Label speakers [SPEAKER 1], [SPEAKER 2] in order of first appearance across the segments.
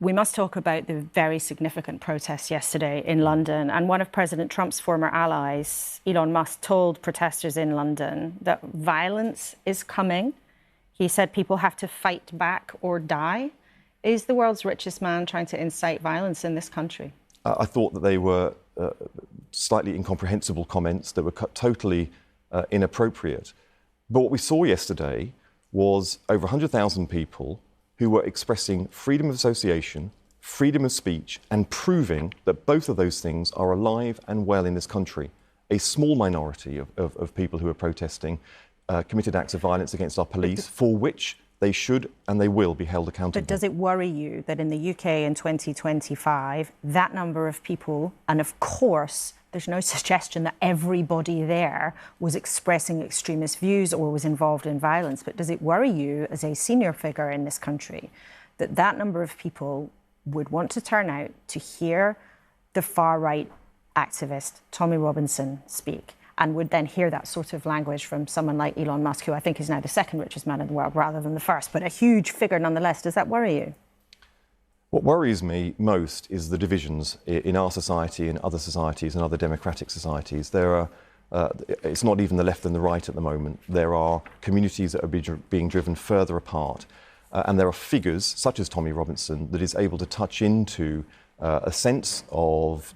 [SPEAKER 1] We must talk about the very significant protests yesterday in London. And one of President Trump's former allies, Elon Musk, told protesters in London that violence is coming. He said people have to fight back or die. Is the world's richest man trying to incite violence in this country?
[SPEAKER 2] I thought that they were slightly incomprehensible comments that were totally inappropriate. But what we saw yesterday was over 100,000 people who were expressing freedom of association, freedom of speech, and proving that both of those things are alive and well in this country. A small minority of people who are protesting committed acts of violence against our police, for which they should and they will be held accountable.
[SPEAKER 1] But does it worry you that in the UK in 2025, that number of people, and of course, there's no suggestion that everybody there was expressing extremist views or was involved in violence, but does it worry you as a senior figure in this country that that number of people would want to turn out to hear the far-right activist Tommy Robinson speak, and would then hear that sort of language from someone like Elon Musk, who I think is now the second richest man in the world rather than the first, but a huge figure nonetheless? Does that worry you?
[SPEAKER 2] What worries me most is the divisions in our society and other societies and other democratic societies. It's not even the left and the right at the moment. There are communities that are being driven further apart. And there are figures, such as Tommy Robinson, that is able to touch into a sense of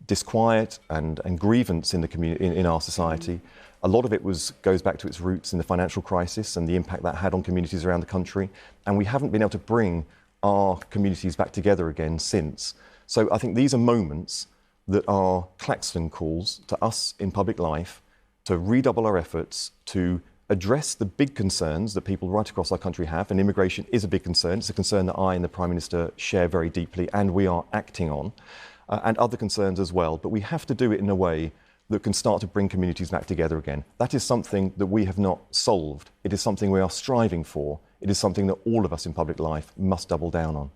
[SPEAKER 2] disquiet and grievance in in our society. A lot of it goes back to its roots in the financial crisis and the impact that had on communities around the country. And we haven't been able to bring our communities back together again since. So I think these are moments that are klaxon calls to us in public life to redouble our efforts to address the big concerns that people right across our country have, and immigration is a big concern. It's a concern that I and the Prime Minister share very deeply, and we are acting on, and other concerns as well. But we have to do it in a way that can start to bring communities back together again. That is something that we have not solved. It is something we are striving for. It is something that all of us in public life must double down on.